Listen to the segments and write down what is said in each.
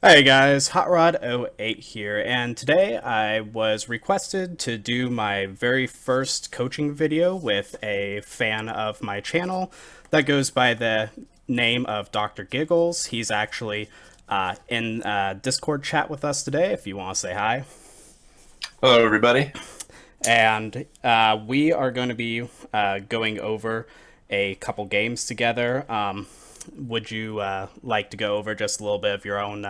Hey guys, HotRod08 here, and today I was requested to do my very first coaching video with a fan of my channel that goes by the name of Doctor Giggles. He's actually in Discord chat with us today if you want to say hi. Hello, everybody. And we are going to be going over a couple games together. Would you like to go over just a little bit of your own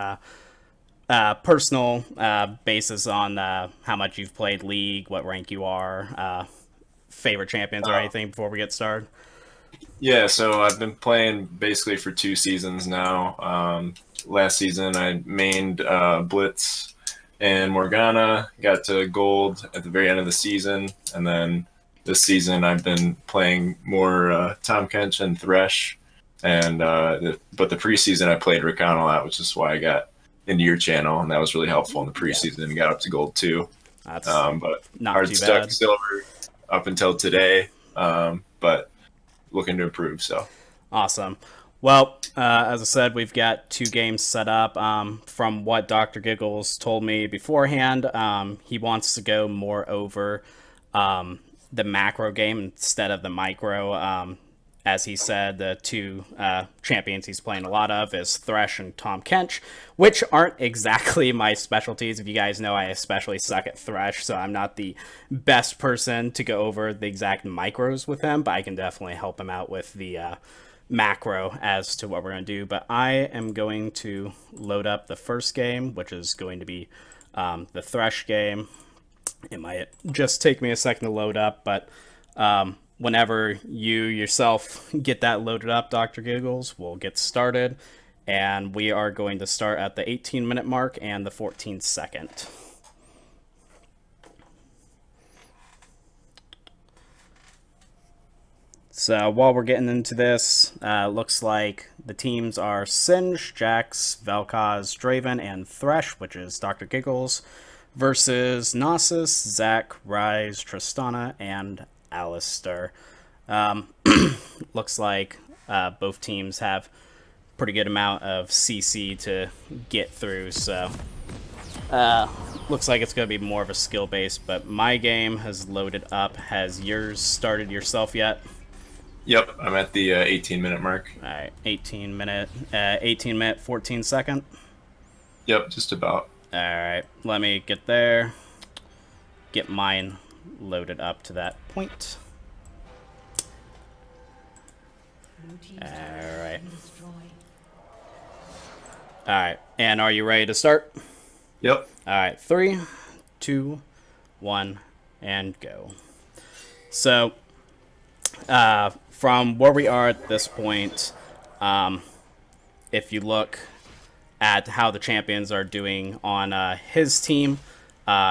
personal basis on how much you've played League, what rank you are, favorite champions or Uh, anything before we get started? yeah, so I've been playing basically for 2 seasons now. Last season, I mained Blitz and Morgana, got to gold at the very end of the season, and then this season I've been playing more Tom Kench and Thresh, and but the preseason I played Rakan a lot, which is why I got into your channel, and that was really helpful in the Yeah, preseason and got up to gold too. that's But not hard too stuck bad. silver up until today, but looking to improve. So Awesome. Well, as I said, we've got two games set up. From what Dr. Giggles told me beforehand, he wants to go more over the macro game instead of the micro. As he said, the two champions he's playing a lot of is Thresh and Tom Kench, which aren't exactly my specialties. If you guys know, I especially suck at Thresh, so I'm not the best person to go over the exact micros with him, but I can definitely help him out with the macro as to what we're going to do. But I am going to load up the first game, which is going to be the Thresh game. It might just take me a second to load up, but whenever you yourself get that loaded up, Dr. Giggles, we'll get started. And we are going to start at the 18-minute mark and the 14-second. So while we're getting into this, looks like the teams are Singe, Jax, Vel'Koz, Draven, and Thresh, which is Dr. Giggles, versus Nasus, Zac, Ryze, Tristana, and Alistair. Looks like both teams have pretty good amount of CC to get through, so looks like it's going to be more of a skill base, but my game has loaded up. Has yours started yourself yet? yep, I'm at the 18-minute mark. All right, 18 minute, 14 second. Yep, just about. All right, let me get there. Get mine loaded up to that point. All right. All right, and are you ready to start? Yep. All right, 3, 2, 1, and go. So, from where we are at this point, if you look at how the champions are doing on his team,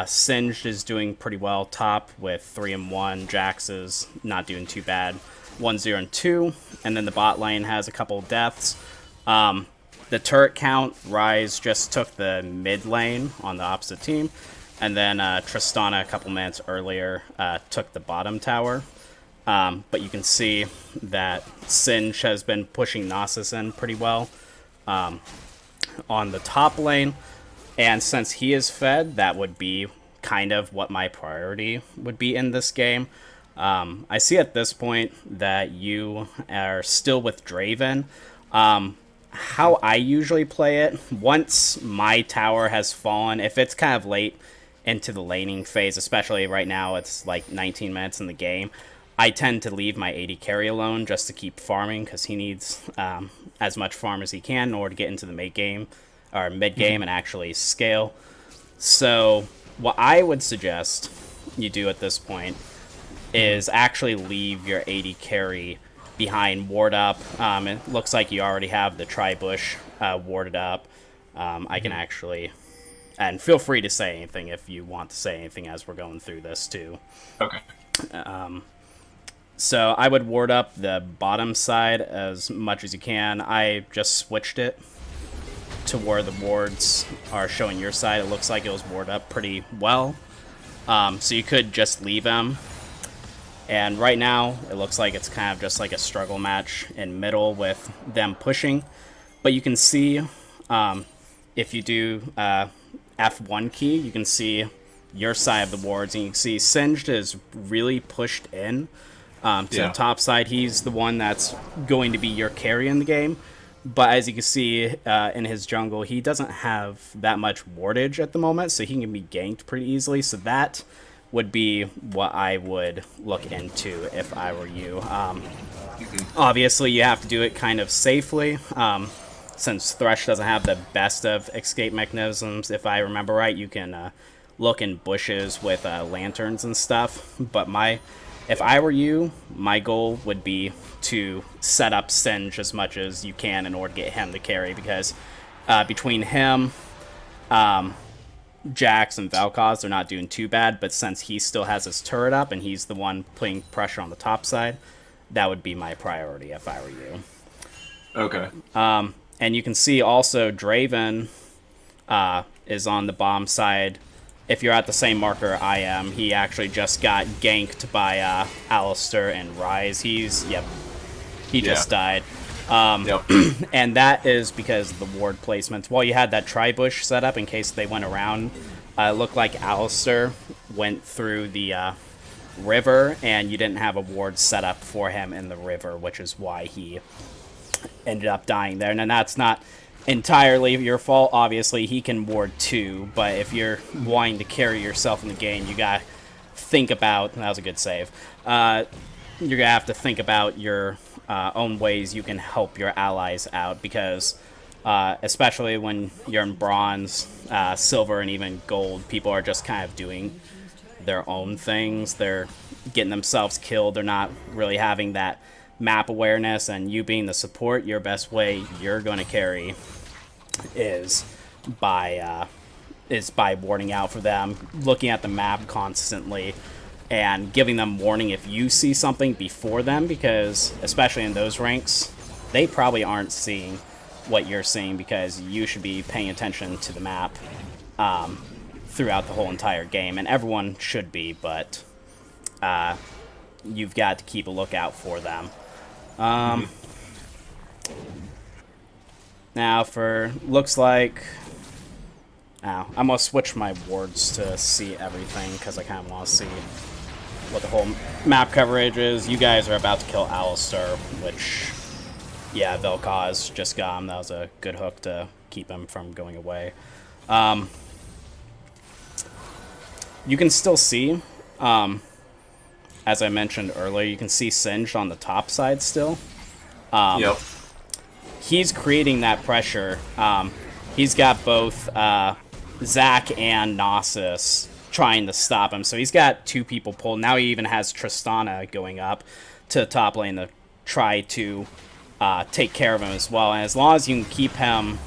Singed is doing pretty well top with 3 and 1. Jax is not doing too bad, 1, 0, and 2. And then the bot lane has a couple deaths. The turret count, Ryze just took the mid lane on the opposite team. And then Tristana, a couple minutes earlier, took the bottom tower. But you can see that Singe has been pushing Nasus in pretty well on the top lane. And since he is fed, that would be kind of what my priority would be in this game. I see at this point that you are still with Draven. How I usually play it, once my tower has fallen, if it's kind of late into the laning phase, especially right now, it's like 19 minutes in the game, I tend to leave my AD carry alone just to keep farming because he needs as much farm as he can in order to get into the mid game or mid game and actually scale. So what I would suggest you do at this point is actually leave your AD carry behind ward up. It looks like you already have the tri-bush warded up. I can actually, and feel free to say anything if you want to say anything as we're going through this too. Okay. So I would ward up the bottom side as much as you can. I just switched it to where the wards are showing your side. It looks like it was warded up pretty well. So you could just leave them. And right now, it looks like it's kind of just like a struggle match in middle with them pushing. But you can see if you do F1 key, you can see your side of the wards, and you can see Singed is really pushed in to the top side. He's the one that's going to be your carry in the game. But as you can see in his jungle, he doesn't have that much wardage at the moment, so he can be ganked pretty easily. So that would be what I would look into if I were you. Obviously, you have to do it kind of safely, since Thresh doesn't have the best of escape mechanisms. If I remember right, you can look in bushes with lanterns and stuff. But if I were you, my goal would be to set up Singe as much as you can in order to get him to carry, because between him, Jax, and Vel'Koz, they're not doing too bad, but since he still has his turret up and he's the one putting pressure on the top side, that would be my priority if I were you. Okay. And you can see also Draven is on the bomb side. If you're at the same marker I am, he actually just got ganked by Alistar and Ryze. He just died. And that is because of the ward placements. While you had that tri-bush set up in case they went around, it looked like Alistar went through the river, and you didn't have a ward set up for him in the river, which is why he ended up dying there. And that's not entirely your fault. Obviously, he can ward too, but if you're wanting to carry yourself in the game, you gotta think about... That was a good save. You're gonna have to think about your own ways you can help your allies out, because especially when you're in bronze, silver, and even gold, people are just kind of doing their own things. They're getting themselves killed. They're not really having that map awareness, and you being the support, your best way you're going to carry is by warding out for them, looking at the map constantly, and giving them warning if you see something before them, because especially in those ranks, they probably aren't seeing what you're seeing, because you should be paying attention to the map throughout the whole entire game, and everyone should be, but you've got to keep a lookout for them. Now looks like... Now, I'm going to switch my wards to see everything, because I kind of want to see what the whole map coverage is. You guys are about to kill Alistar, which, yeah, Vel'Koz just got him. That was a good hook to keep him from going away. You can still see, as I mentioned earlier, you can see Singed on the top side still. Yep. He's creating that pressure. He's got both Zac and Nasus trying to stop him. So he's got two people pulled. Now he even has Tristana going up to top lane to try to take care of him as well. And as long as you can keep him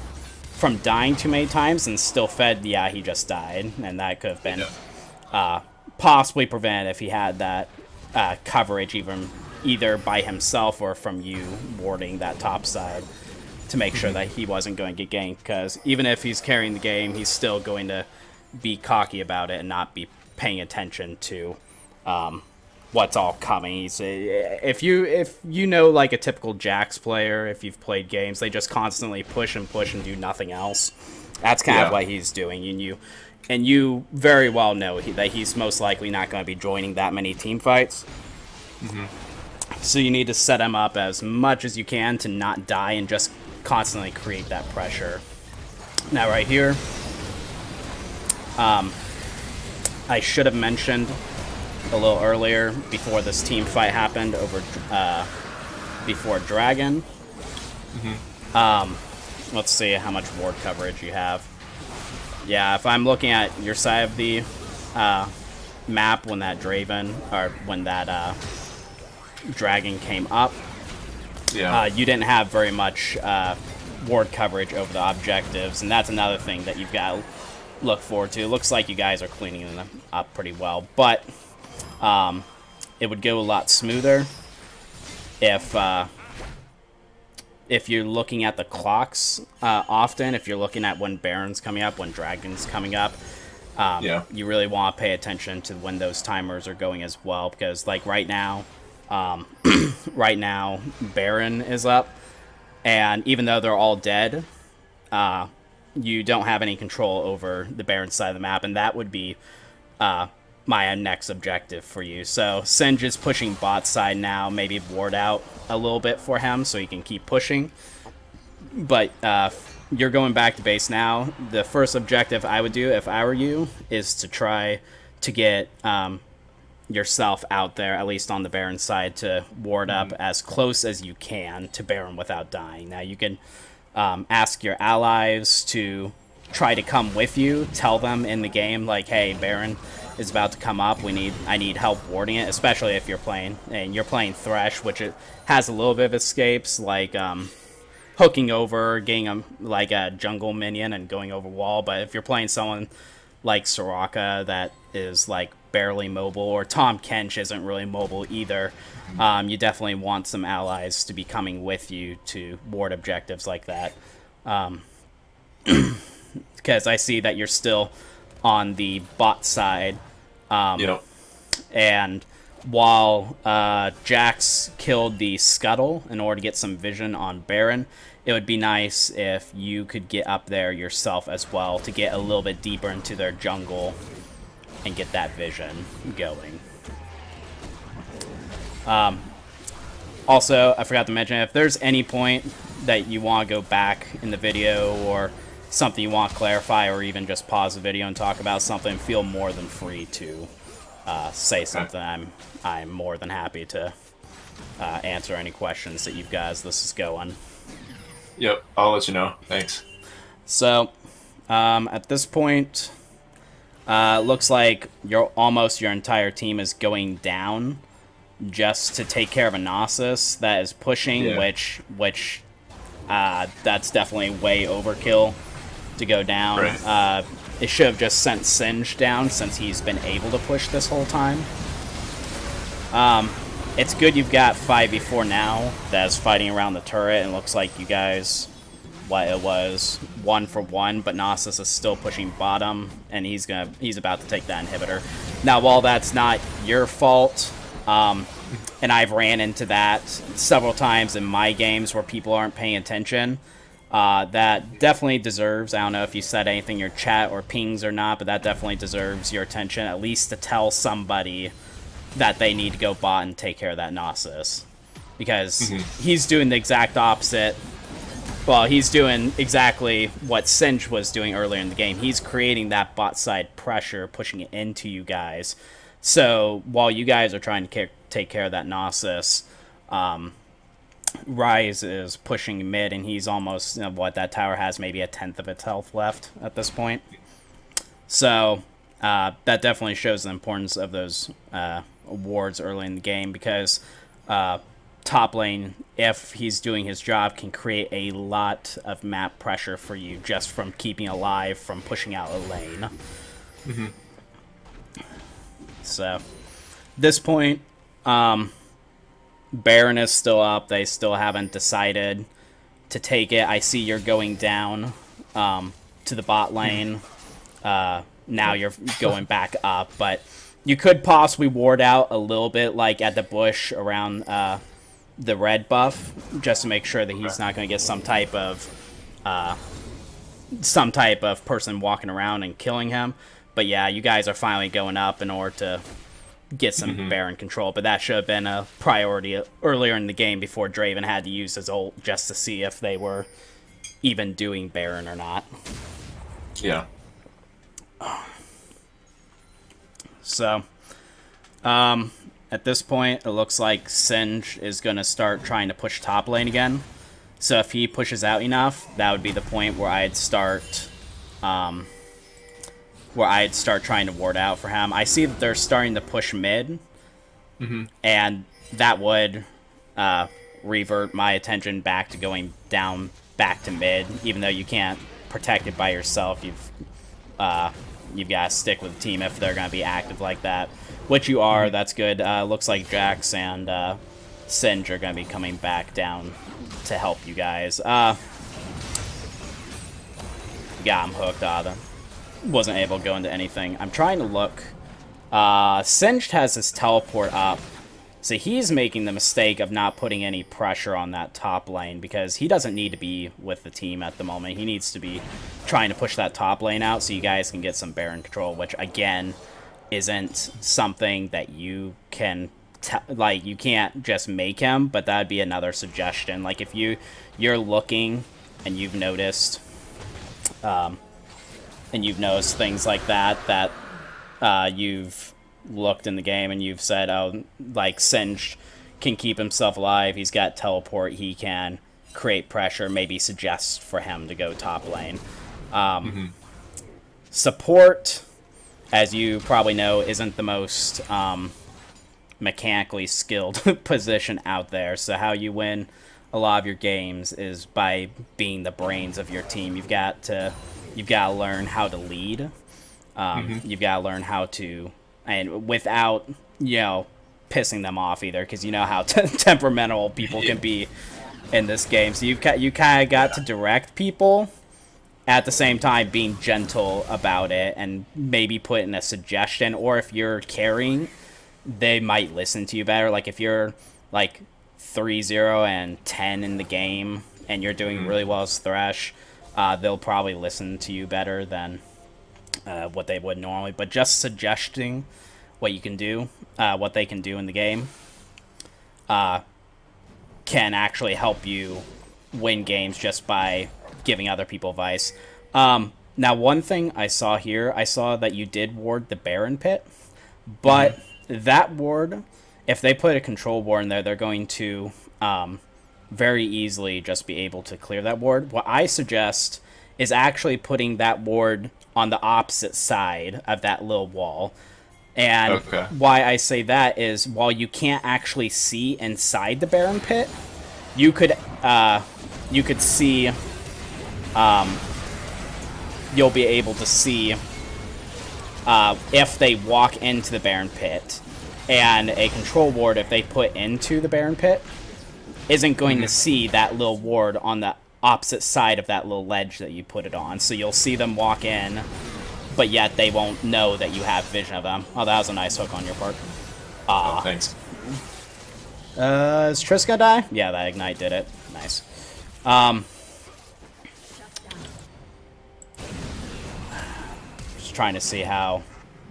from dying too many times and still fed, yeah, he just died. And that could have been possibly prevented if he had that coverage either by himself or from you warding that top side to make sure that he wasn't going to get ganked, because even if he's carrying the game, he's still going to be cocky about it and not be paying attention to what's all coming. If you know, like a typical Jax player, if you've played games, they just constantly push and do nothing else. That's kind of what he's doing, and you very well know that he's most likely not going to be joining that many team fights. So you need to set him up as much as you can to not die and just constantly create that pressure. Now right here, I should have mentioned a little earlier before this team fight happened over before Dragon. Let's see how much ward coverage you have. Yeah, if I'm looking at your side of the map when that Dragon came up, you didn't have very much ward coverage over the objectives, and that's another thing that you've got to look forward to. It looks like you guys are cleaning them up pretty well, but it would go a lot smoother if you're looking at the clocks often, if you're looking at when Baron's coming up, when Dragon's coming up. You really want to pay attention to when those timers are going as well, because like right now Baron is up, and even though they're all dead, you don't have any control over the Baron side of the map, and that would be my next objective for you. So Singe is pushing bot side now, maybe ward out a little bit for him so he can keep pushing. But you're going back to base now. The first objective I would do if I were you is to try to get yourself out there, at least on the Baron side, to ward up as close as you can to Baron without dying. Now you can ask your allies to try to come with you. Tell them in the game, like, hey, Baron is about to come up. I need help warding it, especially if you're playing Thresh, which it has a little bit of escapes, like hooking over, getting like a jungle minion and going over wall. But if you're playing someone like Soraka that is like barely mobile, or Tom Kench isn't really mobile either, you definitely want some allies to be coming with you to ward objectives like that. Because I see that you're still on the bot side. Yep. And while Jax killed the Scuttle in order to get some vision on Baron, it would be nice if you could get up there yourself as well to get a little bit deeper into their jungle and get that vision going. Also, I forgot to mention, if there's any point that you want to go back in the video or something you want to clarify, or even just pause the video and talk about something, feel more than free to say something. I'm more than happy to answer any questions that you guys this is going. Yep, I'll let you know. Thanks. So, at this point, looks like almost your entire team is going down just to take care of a Nasus that is pushing, Yeah. which that's definitely way overkill to go down. Right. It should have just sent Singe down since he's been able to push this whole time. It's good you've got 5v4 now that's fighting around the turret, and looks like you guys, it was 1 for 1, but Nasus is still pushing bottom, and he's about to take that inhibitor. Now, while that's not your fault, and I've ran into that several times in my games where people aren't paying attention, that definitely deserves, I don't know if you said anything in your chat or pings or not, but that definitely deserves your attention, at least to tell somebody that they need to go bot and take care of that Nasus. Because he's doing the exact opposite. Well, he's doing exactly what Singe was doing earlier in the game. He's creating that bot side pressure, pushing it into you guys. So, while you guys are trying to take care of that Nasus, Ryze is pushing mid, and he's almost, that tower has maybe 1/10 of its health left at this point. So, that definitely shows the importance of those wards early in the game, because top lane, if he's doing his job, can create a lot of map pressure for you just from keeping alive, from pushing out a lane. So, at this point, Baron is still up. They still haven't decided to take it. I see you're going down to the bot lane. Now you're going back up, but you could possibly ward out a little bit, like at the bush around the red buff, just to make sure that he's not going to get some type of person walking around and killing him. But yeah, you guys are finally going up in order to get some Baron control, but that should have been a priority earlier in the game before Draven had to use his ult just to see if they were even doing Baron or not. Yeah. So, at this point, it looks like Singe is going to start trying to push top lane again. So if he pushes out enough, that would be the point where I'd start trying to ward out for him. I see that they're starting to push mid, and that would revert my attention back to going down back to mid. Even though you can't protect it by yourself, you've got to stick with the team if they're going to be active like that, which you are. That's good. Looks like Jax and Singe are going to be coming back down to help you guys. Got him hooked on them. Wasn't able to go into anything. I'm trying to look. Singed has his teleport up So he's making the mistake of not putting any pressure on that top lane because he doesn't need to be with the team at the moment. He needs to be trying to push that top lane out so you guys can get some Baron control, which, again, isn't something that you can... like, you can't just make him, but that'd be another suggestion. Like, if you're looking and you've noticed... things like that you've looked in the game and you've said, oh, like, Singed can keep himself alive, he's got teleport, he can create pressure, maybe suggest for him to go top lane. Support, as you probably know, isn't the most mechanically skilled position out there, so how you win a lot of your games is by being the brains of your team. You've got to learn how to lead. You've got to learn how to, and without, pissing them off either, because you know how temperamental people can be in this game. So you kind of got to direct people, at the same time being gentle about it, and maybe put in a suggestion, or if you're carrying, they might listen to you better. Like, if you're, like, 3-0 and 10 in the game, and you're doing really well as Thresh, they'll probably listen to you better than what they would normally. But just suggesting what you can do, what they can do in the game, can actually help you win games just by giving other people advice. Now, one thing I saw here, I saw that you did ward the Baron Pit, but that ward, if they put a control ward in there, they're going to very easily just be able to clear that ward. What I suggest is actually putting that ward on the opposite side of that little wall. And why I say that is, while you can't actually see inside the Baron Pit, you could see, you'll be able to see if they walk into the Baron Pit, and a control ward, if they put into the Baron Pit, isn't going to see that little ward on the opposite side of that little ledge that you put it on. So you'll see them walk in, but yet they won't know that you have vision of them. Oh, that was a nice hook on your part. Thanks. Is Triss gonna die? Yeah, that Ignite did it. Nice. Just trying to see how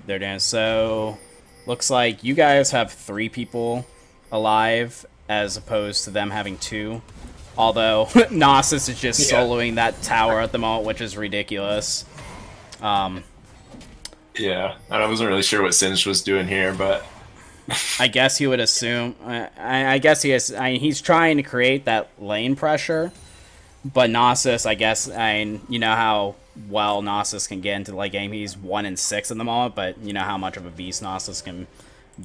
they're doing. So, looks like you guys have 3 people alive, as opposed to them having 2. Although, Gnosis is just soloing that tower at the moment, which is ridiculous. Yeah, I wasn't really sure what Singed was doing here, but... I guess he would assume... I guess he is... he's trying to create that lane pressure, but Gnosis, I guess... you know how well Gnosis can get into the late game. He's 1-6 at the moment, but you know how much of a beast Gnosis can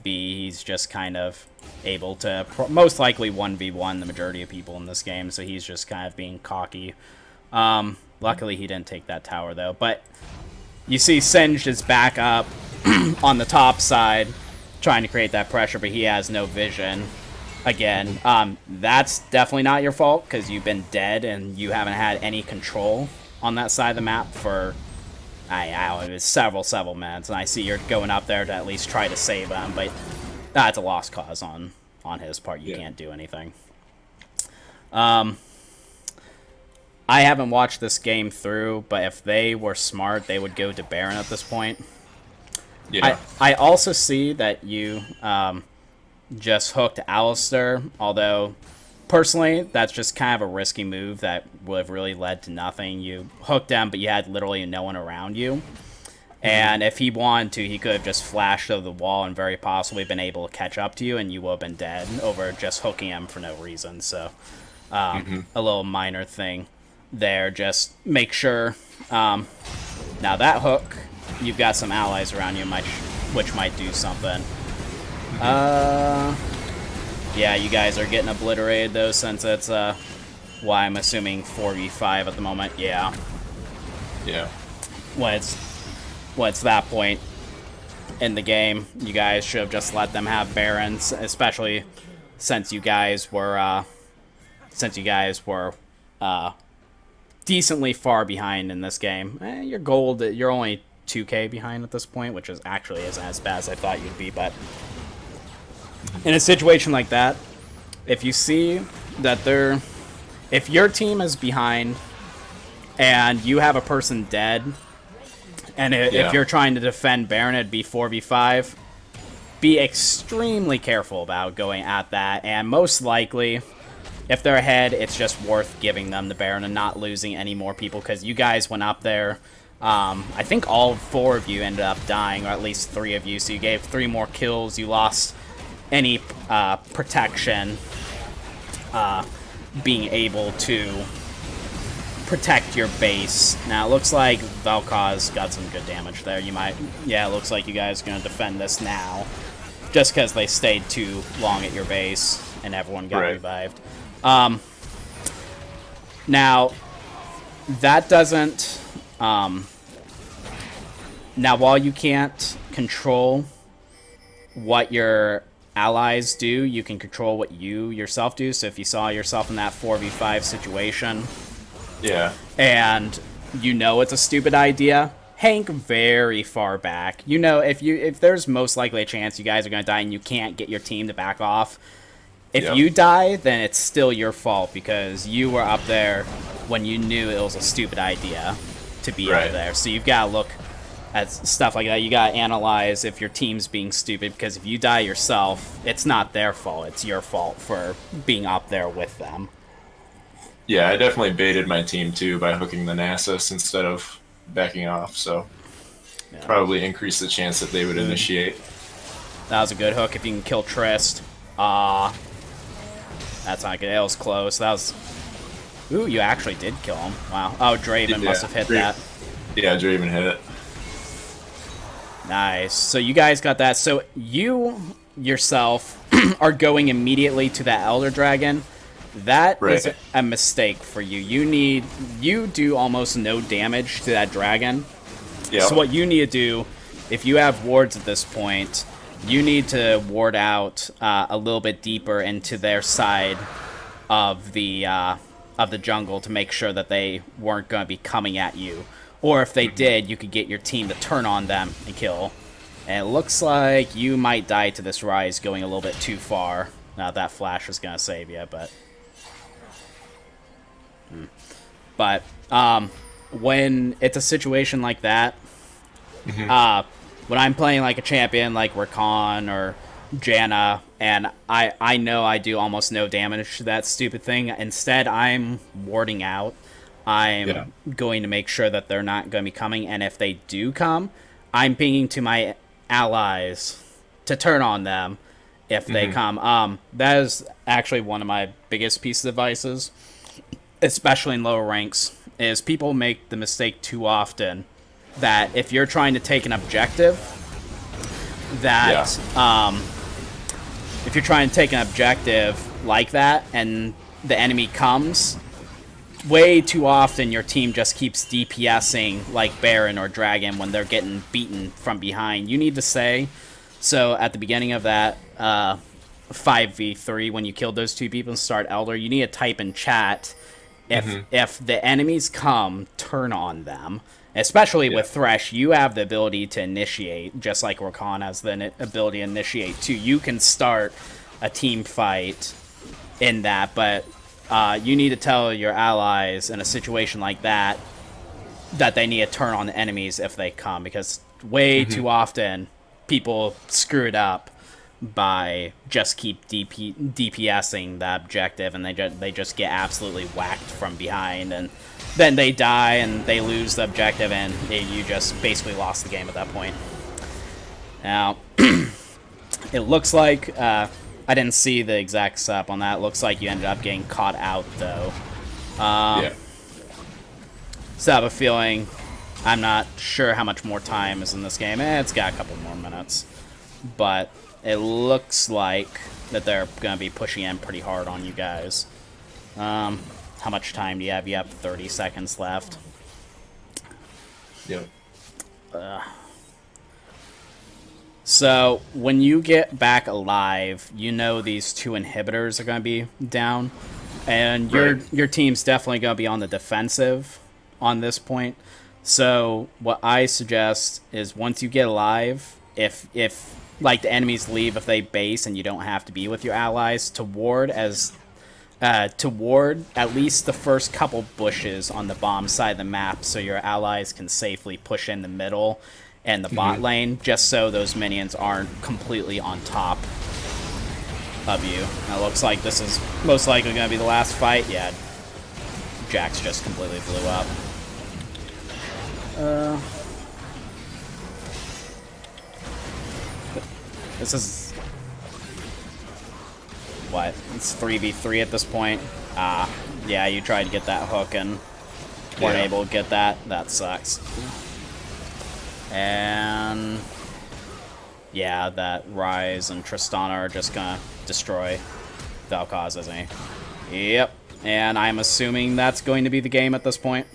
be. He's just kind of able to most likely 1v1 the majority of people in this game, so he's just kind of being cocky. Luckily, he didn't take that tower, though. But you see Singed is back up on the top side, trying to create that pressure, but he has no vision. Again, that's definitely not your fault, because you've been dead and you haven't had any control on that side of the map for, I don't know, it was several minutes, and I see you're going up there to at least try to save him, but that's a lost cause on his part. You can't do anything. I haven't watched this game through, but if they were smart, they would go to Baron at this point. Yeah. I also see that you just hooked Alistair, although personally that's just kind of a risky move that would have really led to nothing. You hooked him, but you had literally no one around you. And if he wanted to, he could have just flashed over the wall and very possibly been able to catch up to you, and you would have been dead over just hooking him for no reason. So, a little minor thing there. Just make sure. Now that hook, you've got some allies around you, which might do something. Yeah, you guys are getting obliterated, though, since it's, why I'm assuming 4v5 at the moment. Yeah. Yeah. When it's that point in the game, you guys should have just let them have Barons, especially since you guys were decently far behind in this game. You're gold. You're only 2k behind at this point, which is actually isn't as bad as I thought you'd be, but In a situation like that, if you see that if your team is behind and you have a person dead, and if you're trying to defend Baron, it'd be 4v5, be extremely careful about going at that, and most likely, if they're ahead, it's just worth giving them the Baron and not losing any more people, because you guys went up there. I think all 4 of you ended up dying, or at least 3 of you, so you gave 3 more kills. You lost any protection, being able to protect your base. Now, it looks like Vel'Koz got some good damage there. Yeah, it looks like you guys are going to defend this now, just because they stayed too long at your base, and everyone got revived. Now, that doesn't... now, while you can't control what your allies do, you can control what you yourself do. So if you saw yourself in that 4v5 situation, and you know it's a stupid idea, hank very far back. You know, if there's most likely a chance you guys are going to die and you can't get your team to back off, if you die, then it's still your fault, because you were up there when you knew it was a stupid idea to be up there. So you've got to look at stuff like that. You got to analyze if your team's being stupid, because if you die yourself, it's not their fault. It's your fault for being up there with them. Yeah, I definitely baited my team, too, by hooking the Nasus instead of backing off, so probably increase the chance that they would initiate. That was a good hook if you can kill Trist. That's not good. It was close. That was... Ooh, you actually did kill him. Wow. Oh, Draven must have hit that. Yeah, Draven hit it. Nice. So you guys got that. So you yourself are going immediately to that Elder Dragon. That is a mistake for you. You do almost no damage to that dragon. So what you need to do, if you have wards at this point, you need to ward out a little bit deeper into their side of the jungle to make sure that they weren't going to be coming at you. Or if they did, you could get your team to turn on them and kill. And it looks like you might die to this Rise going a little bit too far. Now that flash is going to save you, but... But when it's a situation like that, when I'm playing like a champion like Rakan or Janna, and I know I do almost no damage to that stupid thing, instead I'm warding out. I'm going to make sure that they're not going to be coming, and if they do come, I'm pinging to my allies to turn on them if they come. That is actually one of my biggest pieces of advice, especially in lower ranks, is people make the mistake too often that if you're trying to take an objective, that if you're trying to take an objective like that and the enemy comes, way too often your team just keeps DPSing like Baron or Dragon when they're getting beaten from behind. You need to say, so at the beginning of that 5v3, when you killed those 2 people and start Elder, you need to type in chat, if the enemies come, turn on them. Especially with Thresh, you have the ability to initiate, just like Rakan has the ability to initiate too. You can start a team fight in that, but you need to tell your allies in a situation like that that they need to turn on the enemies if they come, because way too often people screw it up by just keep DPSing the objective, and they just get absolutely whacked from behind, and then they die and they lose the objective, and you just basically lost the game at that point. Now, it looks like I didn't see the exact setup on that. It looks like you ended up getting caught out though. So I have a feeling, I'm not sure how much more time is in this game. It's got a couple more minutes, but it looks like that they're going to be pushing in pretty hard on you guys. How much time do you have? You have 30 seconds left. So, when you get back alive, you know these 2 inhibitors are going to be down. And your team's definitely going to be on the defensive on this point. So, what I suggest is once you get alive, if like the enemies leave if they base and you don't have to be with your allies to ward at least the first couple bushes on the bomb side of the map so your allies can safely push in the middle and the bot lane, just so those minions aren't completely on top of you. Now, it looks like this is most likely going to be the last fight. Yeah, Jax just completely blew up. This is... what? It's 3v3 at this point. Yeah, you tried to get that hook and weren't able to get that. That sucks. And... yeah, that Ryze and Tristana are just gonna destroy Vel'Koz, isn't he? Yep. And I'm assuming that's going to be the game at this point.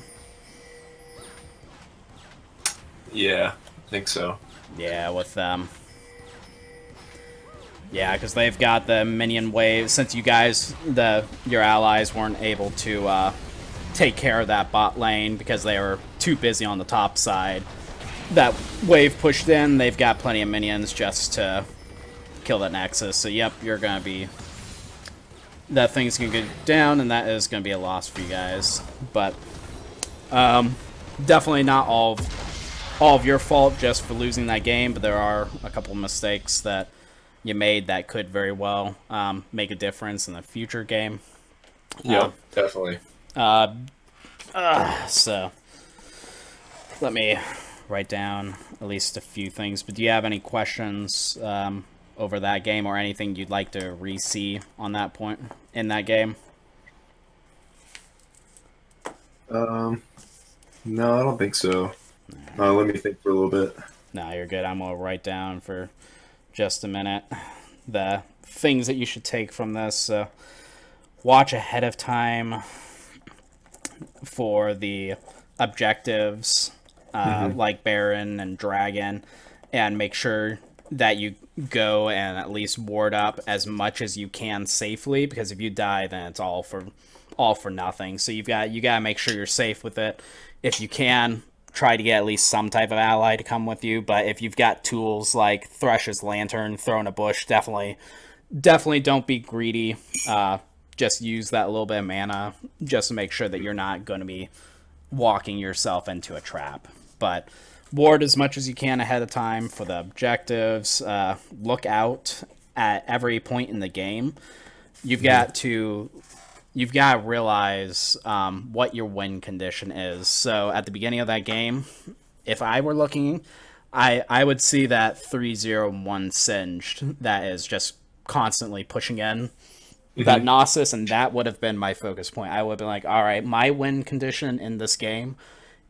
Yeah, I think so. Yeah, with them. Yeah, because they've got the minion wave. Since you guys, your allies, weren't able to take care of that bot lane because they were too busy on the top side, that wave pushed in. They've got plenty of minions just to kill that Nexus. So, yep, you're going to be... that thing's going to go down, and that is going to be a loss for you guys. But definitely not all of your fault just for losing that game, but there are a couple of mistakes that you made that could very well make a difference in the future game. Yeah, definitely. So, let me write down at least a few things. But do you have any questions over that game or anything you'd like to re-see on that point in that game? No, I don't think so. Let me think for a little bit. No, you're good. I'm going to write down for just a minute the things that you should take from this. Watch ahead of time for the objectives, like Baron and Dragon, and make sure that you go and at least ward up as much as you can safely, because if you die, then it's all for nothing. So you gotta make sure you're safe with it. If you can, try to get at least some type of ally to come with you. But if you've got tools like Thresh's Lantern, throw in a bush, definitely don't be greedy. Just use that little bit of mana just to make sure that you're not going to be walking yourself into a trap. But ward as much as you can ahead of time for the objectives. Look out at every point in the game. You've got to realize what your win condition is. So at the beginning of that game, if I were looking, I would see that 3-0-1 Singed that is just constantly pushing in that Gnosis, and that would have been my focus point. I would have been like, all right, my win condition in this game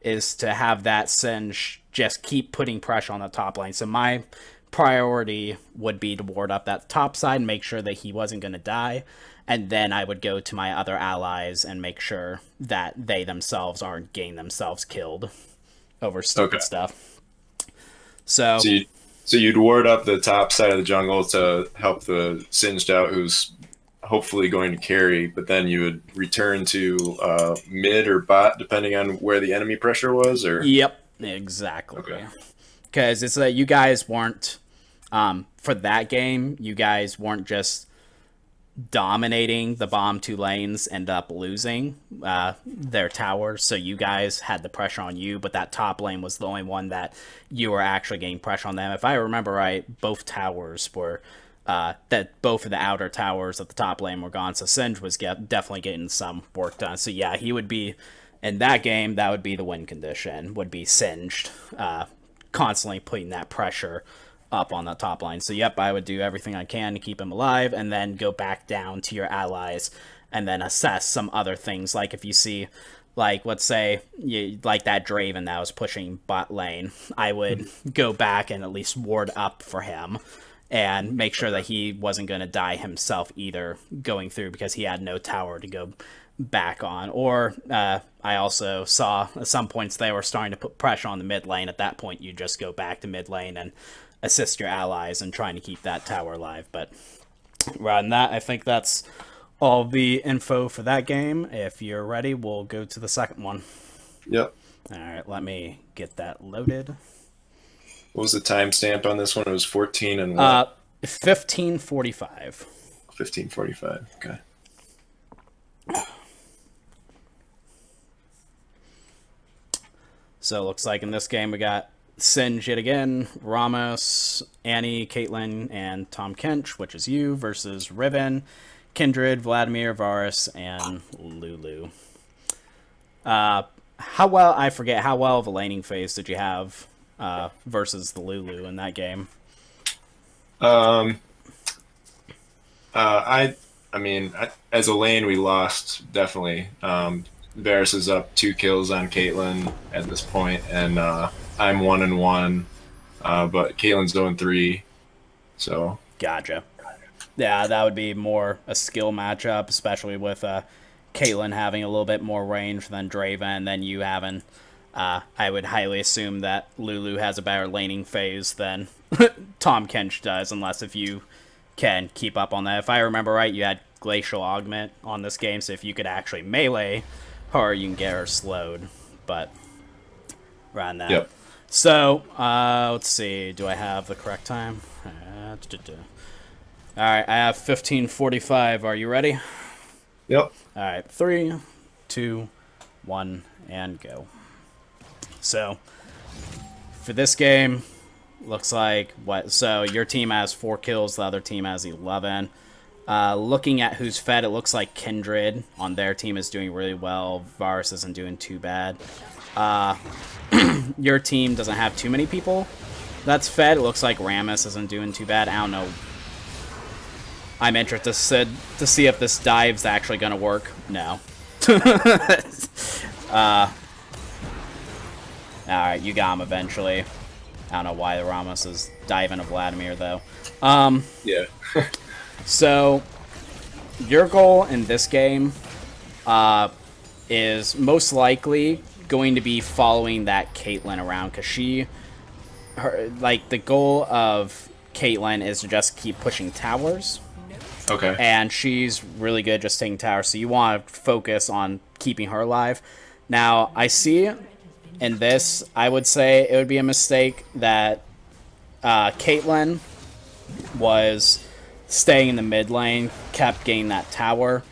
is to have that Singe just keep putting pressure on the top lane. So my priority would be to ward up that top side, make sure that he wasn't going to die, and then I would go to my other allies and make sure that they themselves aren't getting themselves killed over stupid stuff. So you'd ward up the top side of the jungle to help the Singed out, who's hopefully going to carry, but then you would return to mid or bot, depending on where the enemy pressure was? Or Yep, exactly. Okay. Because it's that you guys weren't, for that game, you guys weren't just dominating the bottom two lanes, end up losing their towers, so you guys had the pressure on you, but that top lane was the only one that you were actually getting pressure on them. If I remember right, both towers were both of the outer towers at the top lane were gone, so Singe was definitely getting some work done. So yeah, he would be, in that game, that would be the win condition, would be Singed, constantly putting that pressure up on the top line. So yep, I would do everything I can to keep him alive, and then go back down to your allies, and then assess some other things, like if you see, like, let's say, like that Draven that was pushing bot lane, I would go back and at least ward up for him, and make sure that he wasn't going to die himself either going through, because he had no tower to go back on. Or I also saw at some points they were starting to put pressure on the mid lane. At that point, you just go back to mid lane and assist your allies in trying to keep that tower alive. But rather than that, I think that's all the info for that game. If you're ready, we'll go to the second one. Yep. All right, let me get that loaded. What was the timestamp on this one? It was 14 and what? 15:45. 15:45. Okay. So it looks like in this game we got Singe yet again, Ramos, Annie, Caitlin, and Tom Kench, which is you, versus Riven, Kindred, Vladimir, Varus, and Lulu. I forget how well of a laning phase did you have versus the Lulu in that game? Um, I mean, as a lane, we lost definitely. Varus is up 2 kills on Caitlyn at this point, and I'm 1-1, but Caitlin's doing 3. So Gotcha. Yeah, that would be more a skill matchup, especially with Caitlyn having a little bit more range than Draven, and then you having. I would highly assume that Lulu has a better laning phase than Tom Kench does, unless if you can keep up on that. If I remember right, you had Glacial Augment on this game, so if you could actually melee her, you can get her slowed. But around that. yep. So, let's see. Do I have the correct time? Alright, I have 15:45. Are you ready? Yep. Alright, 3, 2, 1, and go. So, for this game, looks like what? So, your team has 4 kills, the other team has 11. Looking at who's fed, it looks like Kindred on their team is doing really well. Varus isn't doing too bad. Your team doesn't have too many people that's fed. It looks like Rammus isn't doing too bad. I don't know. I'm interested to see if this dive's actually going to work. No. Alright, you got him eventually. I don't know why the Ramos is diving a Vladimir, though. Yeah. So, your goal in this game is most likely going to be following that Caitlyn around, because the goal of Caitlyn is to just keep pushing towers. Okay. And she's really good just taking towers, so you want to focus on keeping her alive. Now, I see in this, I would say it would be a mistake that Caitlyn was staying in the mid lane, kept getting that tower.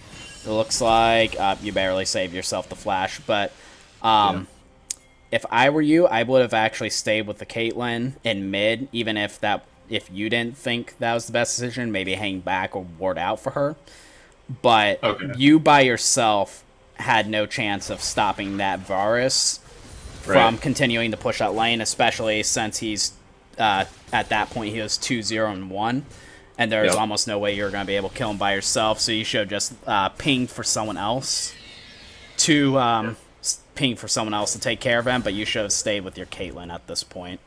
It looks like you barely saved yourself the flash, but if I were you, I would have actually stayed with the Caitlyn in mid, even if you didn't think that was the best decision, maybe hang back or ward out for her. But you by yourself had no chance of stopping that Varus from continuing to push that lane, especially since he's at that point he was 2-0-1. And there's almost no way you're going to be able to kill him by yourself, so you should have just pinged for someone else to take care of him, but you should have stayed with your Caitlyn at this point.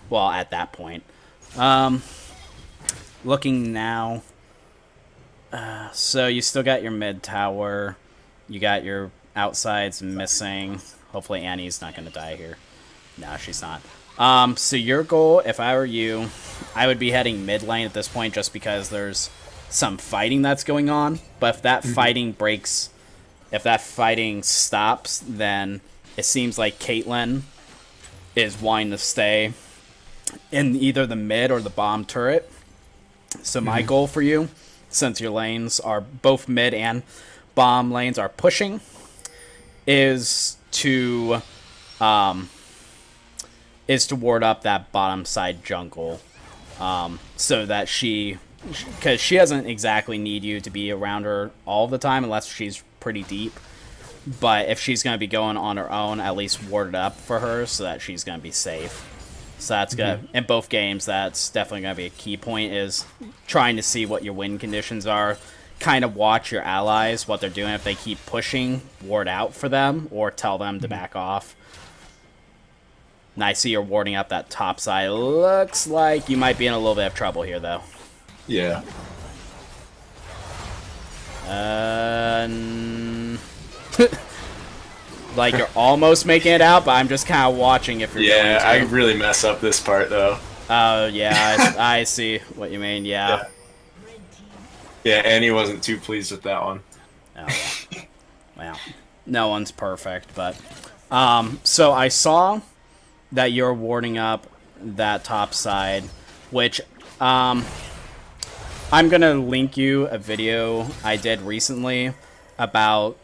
Well, at that point. Looking now, so you still got your mid tower, you got your outsides missing. Hopefully Annie's not going to die here. No, she's not. So your goal, if I were you, I would be heading mid lane at this point just because there's some fighting that's going on. But if that fighting breaks, if that fighting stops, then it seems like Caitlyn is wanting to stay in either the mid or the bomb turret. So my goal for you, since your lanes are both mid and bomb lanes are pushing, is to ward up that bottom side jungle, so that because she doesn't exactly need you to be around her all the time unless she's pretty deep. But if she's going to be going on her own, at least ward it up for her so that she's going to be safe. So that's good. In both games, that's definitely going to be a key point, is trying to see what your win conditions are. Kind of watch your allies, what they're doing. If they keep pushing, ward out for them or tell them to back off. And I see you're warding up that top side. Looks like you might be in a little bit of trouble here, though. Yeah. Like, you're almost making it out, but I'm just kind of watching if you're going to. I really mess up this part, though. Oh, yeah, I see what you mean, yeah. Yeah, Annie wasn't too pleased with that one. Oh, yeah. Well, no one's perfect, but... so I saw that you're warding up that top side, which I'm gonna link you a video I did recently about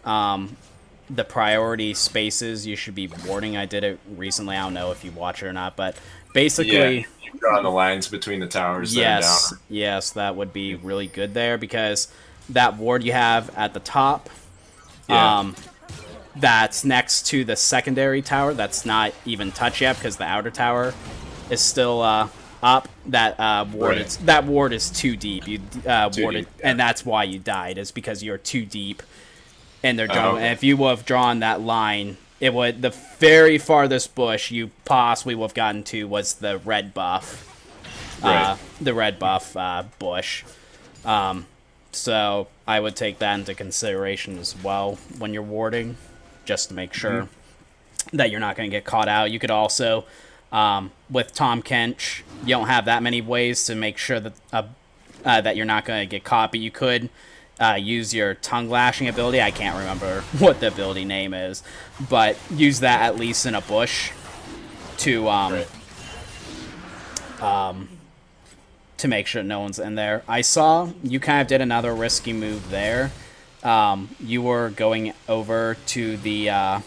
the priority spaces you should be warding. I did it recently. I don't know if you watch it or not, but basically, Yeah, you draw the lines between the towers. yes, That are down. yes, that would be really good there because that ward you have at the top, Yeah. that's next to the secondary tower. That's not even touched yet because the outer tower is still up. That ward, Right. that ward is too deep. You warded, deep, yeah. and that's why you died. Is because you're too deep in their Oh, jungle. okay. And if you would have drawn that line, it would the very farthest bush you possibly would have gotten to was the red buff. Right. The red buff bush. So I would take that into consideration as well when you're warding, just to make sure that you're not going to get caught out. You could also, with Tom Kench, you don't have that many ways to make sure that that you're not going to get caught, but you could use your tongue lashing ability. I can't remember what the ability name is, but use that at least in a bush to Right. to make sure no one's in there. I saw you kind of did another risky move there. You were going over to the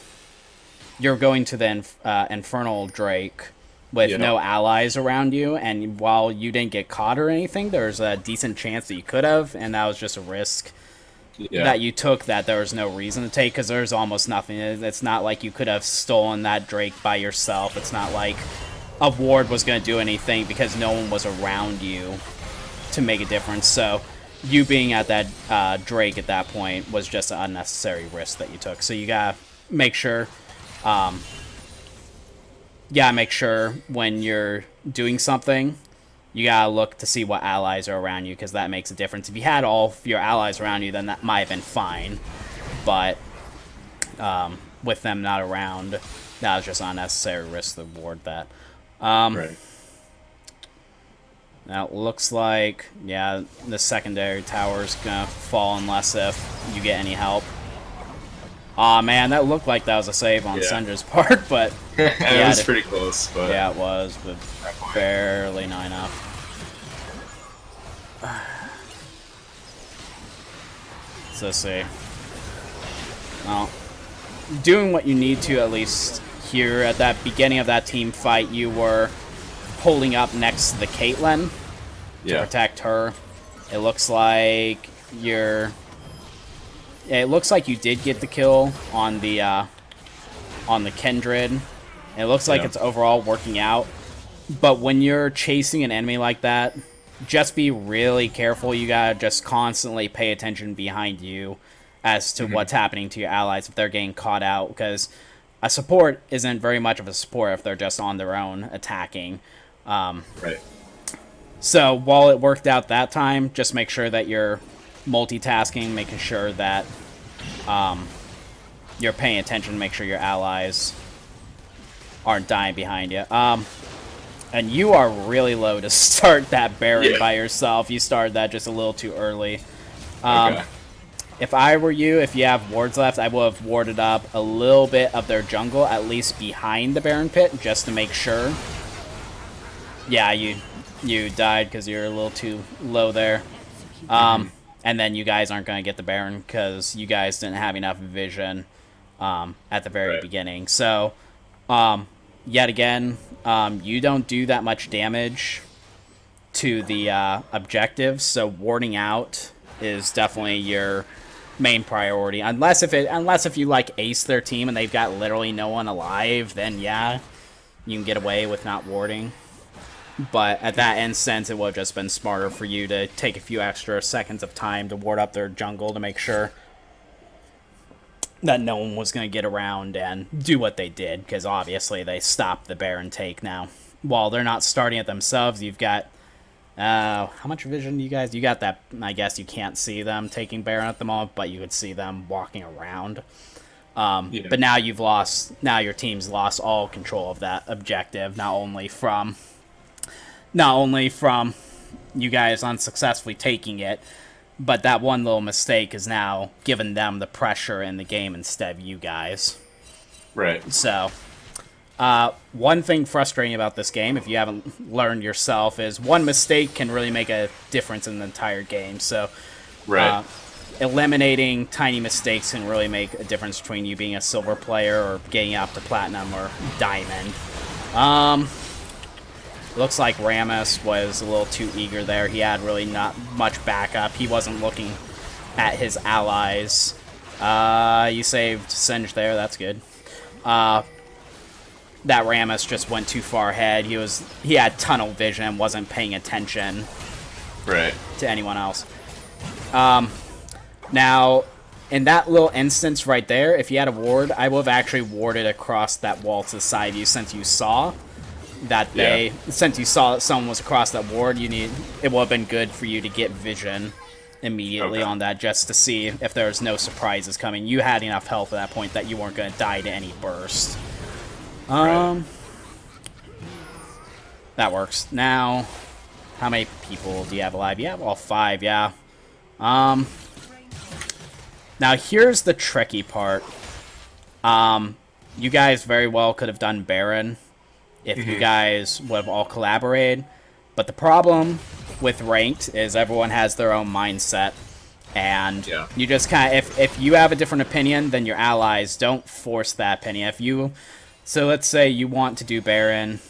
you're going to the Infernal Drake with Yeah. no allies around you, and while you didn't get caught or anything, there's a decent chance that you could have, and that was just a risk Yeah. that you took that there was no reason to take because there's almost nothing. It's not like you could have stolen that Drake by yourself. It's not like a ward was going to do anything because no one was around you to make a difference. So you being at that Drake at that point was just an unnecessary risk that you took. So you gotta make sure, when you're doing something, you gotta look to see what allies are around you because that makes a difference. If you had all of your allies around you, then that might have been fine. But with them not around, that was just unnecessary risk to ward that. Right. Now it looks like, yeah, the secondary tower's gonna fall unless if you get any help. Aw, man, that looked like that was a save on Yeah. Sendra's part, but It yeah, was pretty close, but yeah, it was, but barely not enough. So let's see. Well, doing what you need to at least here at that beginning of that team fight, you were holding up next to the Caitlyn to yeah. protect her. It looks like you're. It looks like you did get the kill on the Kindred. It looks like Yeah. it's overall working out. But when you're chasing an enemy like that, just be really careful. You gotta just constantly pay attention behind you as to what's happening to your allies if they're getting caught out, because a support isn't very much of a support if they're just on their own attacking. Right. So while it worked out that time, just make sure that you're multitasking, making sure that you're paying attention, make sure your allies aren't dying behind you. And you are really low to start that Baron Yeah. by yourself. You started that just a little too early. Okay. If I were you, if you have wards left, I would have warded up a little bit of their jungle, at least behind the Baron pit, just to make sure. Yeah, you died because you're a little too low there. And then you guys aren't going to get the Baron because you guys didn't have enough vision at the very Right. beginning. So, yet again, you don't do that much damage to the objectives, so warding out is definitely your main priority. Unless if you like ace their team and they've got literally no one alive, then yeah, you can get away with not warding. But at that instance, it would have just been smarter for you to take a few extra seconds of time to ward up their jungle to make sure that no one was going to get around and do what they did, because obviously they stopped the Baron take now. While they're not starting it themselves, you've got... how much vision do you guys... You got that... I guess you can't see them taking Baron at the moment, but you could see them walking around. Yeah. But now you've lost... Now your team's lost all control of that objective, not only from you guys unsuccessfully taking it, but that one little mistake is now giving them the pressure in the game instead of you guys. Right. So, One thing frustrating about this game, if you haven't learned yourself, is one mistake can really make a difference in the entire game. So, Right. eliminating tiny mistakes can really make a difference between you being a silver player or getting up to platinum or diamond. Looks like Rammus was a little too eager there. He had really not much backup. He wasn't looking at his allies. You saved Singe there. That's good. That Rammus just went too far ahead. He had tunnel vision and wasn't paying attention Right. to anyone else. Now, in that little instance right there, if you had a ward, I would have actually warded across that wall to the side of you since you saw that since you saw that someone was across that ward, it would have been good for you to get vision immediately on that just to see if there was no surprises coming. You had enough health at that point that you weren't going to die to any burst. Right. That works. Now, how many people do you have alive? You have all 5, yeah. Now here's the tricky part. You guys very well could have done Baron if you guys would have all collaborated. But the problem with ranked is everyone has their own mindset. And you just kind of, if you have a different opinion than your allies, don't force that opinion. So let's say you want to do Baron,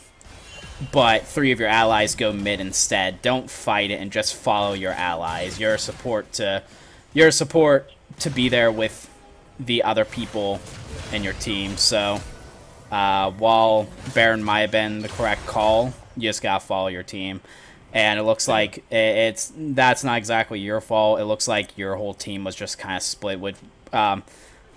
but 3 of your allies go mid instead. Don't fight it and just follow your allies. You're a support to be there with the other people in your team. So while Baron might have been the correct call, you just gotta follow your team. And it looks like that's not exactly your fault. It looks like your whole team was just kind of split. With the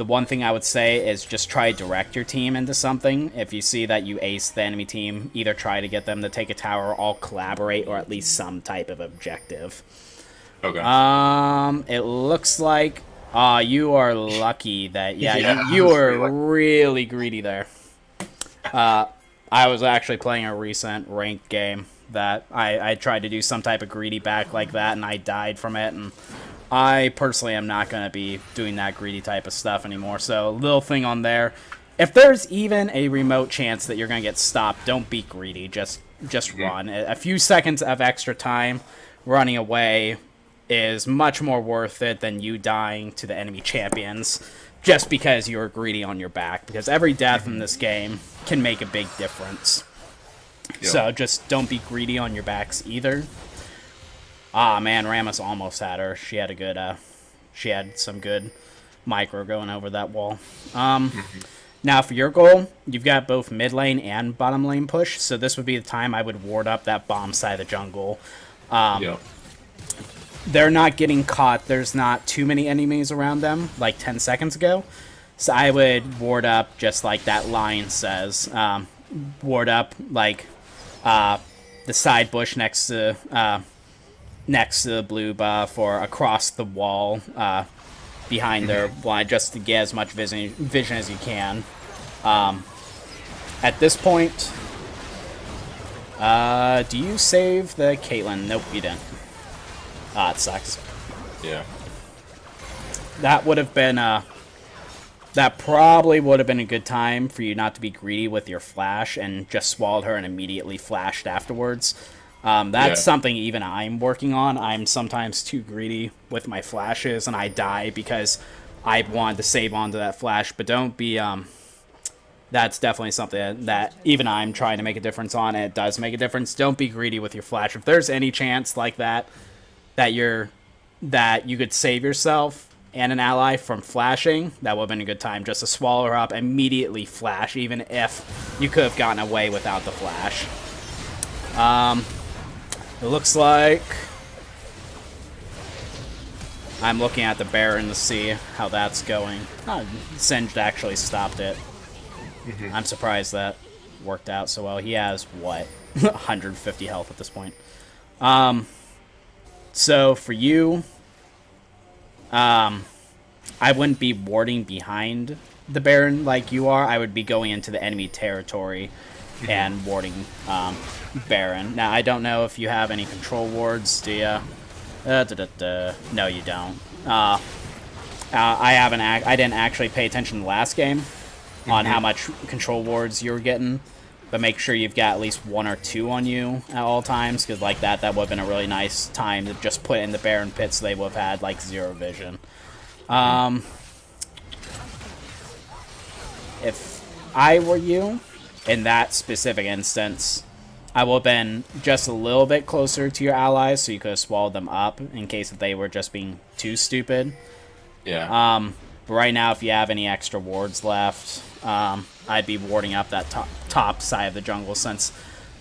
one thing I would say is just try to direct your team into something. If you see that you ace the enemy team, either try to get them to take a tower or all collaborate, or at least some type of objective. Okay. It looks like you are lucky that you were really greedy there. I was actually playing a recent ranked game that I tried to do some type of greedy back like that, and I died from it, and I personally am not going to be doing that greedy type of stuff anymore. So, a little thing on there. If there's even a remote chance that you're going to get stopped, don't be greedy. Just run. A few seconds of extra time running away is much more worth it than you dying to the enemy champions just because you were greedy on your back. Because every death in this game can make a big difference. So just don't be greedy on your backs either. Ah, man, Rammus almost had her. She had a good, she had some good micro going over that wall. Now for your goal, you've got both mid lane and bottom lane push. So this would be the time I would ward up that bomb side of the jungle. They're not getting caught. There's not too many enemies around them, like 10 seconds ago. So I would ward up just like that line says. Ward up like the side bush next to the blue buff or across the wall behind their blind, just to get as much vision as you can. At this point, do you save the Caitlyn? Nope, you didn't. Ah, it sucks. Yeah. That would have been that probably would have been a good time for you not to be greedy with your flash and just swallowed her and immediately flashed afterwards. That's something even I'm working on. I'm sometimes too greedy with my flashes and I die because I wanted to save onto that flash. But don't be, that's definitely something that even I'm trying to make a difference on, and it does make a difference. Don't be greedy with your flash. If there's any chance like that you could save yourself and an ally from flashing, that would have been a good time just to swallow her up, immediately flash, even if you could have gotten away without the flash. It looks like I'm looking at the Baron to see how that's going. Singed actually stopped it. I'm surprised that worked out so well. He has, what, 150 health at this point. So for you, I wouldn't be warding behind the Baron like you are. I would be going into the enemy territory and warding Baron. Now, I don't know if you have any control wards, do you? No, you don't. I didn't actually pay attention to the last game, on how much control wards you're getting, but make sure you've got at least 1 or 2 on you at all times, because like that would have been a really nice time to just put in the Baron pit so they would have had like 0 vision. If I were you, in that specific instance, I would have been just a little bit closer to your allies so you could have swallowed them up in case that they were just being too stupid. Yeah. But right now, if you have any extra wards left, I'd be warding up that top side of the jungle, since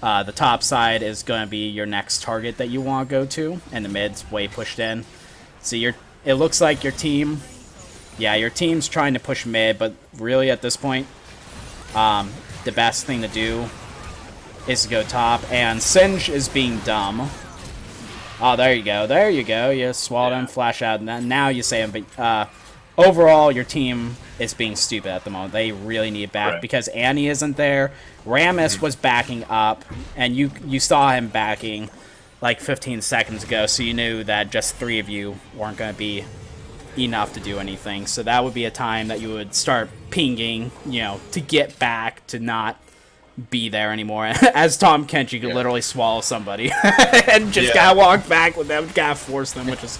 the top side is going to be your next target that you want to go to, and the mid's way pushed in. So it looks like your team, yeah, your team's trying to push mid, but really at this point, the best thing to do is to go top, and Singe is being dumb. Oh, there you go. There you go. You swallowed him, flash out, and now you say him. But overall, your team is being stupid at the moment. They really need it back because Annie isn't there. Rammus was backing up, and you saw him backing like 15 seconds ago, so you knew that just 3 of you weren't going to be enough to do anything. So that would be a time that you would start pinging, to get back, to not be there anymore. As Tom Kent, you could literally swallow somebody and just gotta walk back with them, gotta force them, which is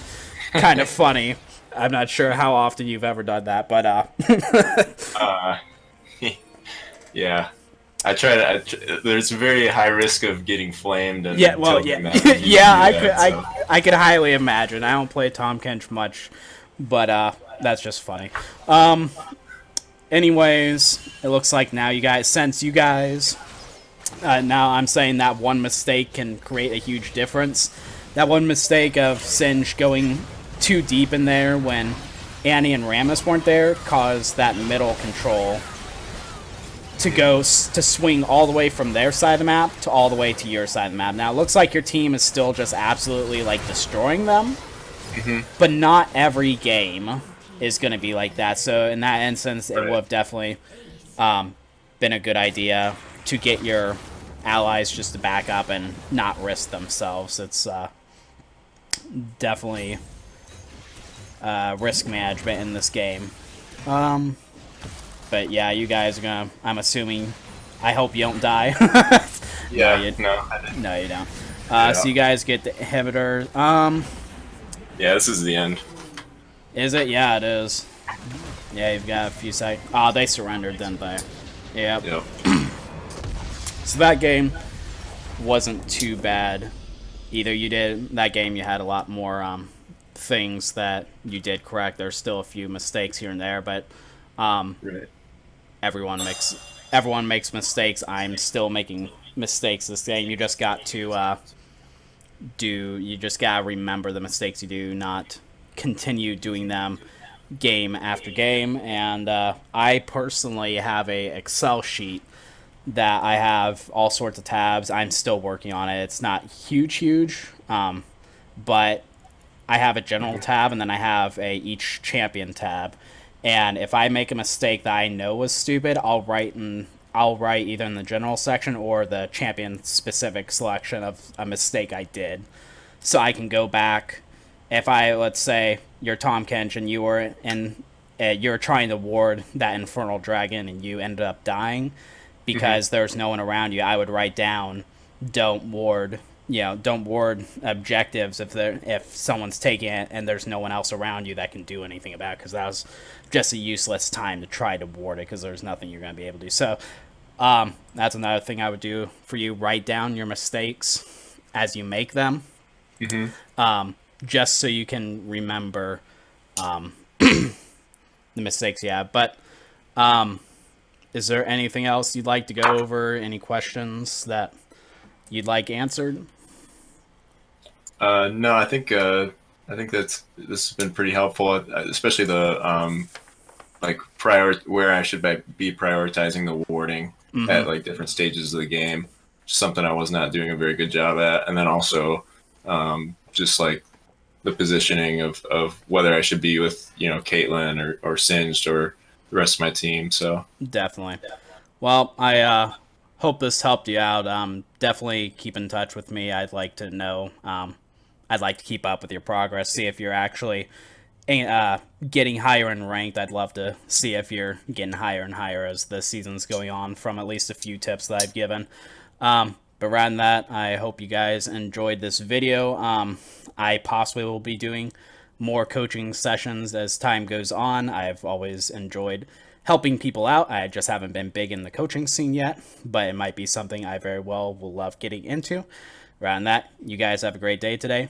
kind of funny. I'm not sure how often you've ever done that, but yeah, I try to. There's a very high risk of getting flamed. And yeah, I could highly imagine. I don't play Tom Kent much, but that's just funny. Anyways, it looks like now since you guys, now I'm saying that one mistake can create a huge difference. That one mistake of Singe going too deep in there when Annie and Rammus weren't there caused that middle control to swing all the way from their side of the map to all the way to your side of the map. Now, it looks like your team is still just absolutely, like, destroying them, but not every game is going to be like that. So in that instance, it would have definitely been a good idea to get your allies just to back up and not risk themselves. It's definitely risk management in this game. But yeah, you guys are going to, I'm assuming, I hope you don't die. Yeah, no, you don't. So you guys get the inhibitor. Yeah, this is the end. Is it? Yeah, it is. Yeah, you've got a few seconds. Oh, they surrendered, didn't they? Yep. So that game wasn't too bad either. That game you had a lot more things that you did correct. There's still a few mistakes here and there, but everyone makes mistakes. I'm still making mistakes this game. You just got to you just gotta remember the mistakes you do, not continue doing them game after game. And I personally have a Excel sheet that I have all sorts of tabs. I'm still working on it. It's not huge, but I have a general tab, and then I have each champion tab. And if I make a mistake that I know was stupid, I'll write either in the general section or the champion specific selection of a mistake I did, so I can go back. If let's say you're Tom Kench and you were you're trying to ward that Infernal Dragon and you ended up dying because there's no one around you, I would write down, don't ward objectives if someone's taking it and there's no one else around you that can do anything about it, because that was just a useless time to try to ward it because there's nothing you're going to be able to do. So that's another thing I would do for you. Write down your mistakes as you make them. Just so you can remember the mistakes you have. But is there anything else you'd like to go over? Any questions that you'd like answered? No, I think this has been pretty helpful, especially the where I should be prioritizing the warding at like different stages of the game. Something I was not doing a very good job at, and then also just like the positioning of whether I should be with Caitlyn or Singed or the rest of my team. So definitely. Well, I hope this helped you out. Definitely keep in touch with me. I'd like to know. I'd like to keep up with your progress, see if you're actually getting higher in ranked. I'd love to see if you're getting higher and higher as the season's going on from at least a few tips that I've given. But rather than that, I hope you guys enjoyed this video. I possibly will be doing more coaching sessions as time goes on. I've always enjoyed helping people out. I just haven't been big in the coaching scene yet, but it might be something I very well will love getting into. Rather than that, you guys have a great day today.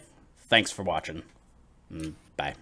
Thanks for watching. Bye.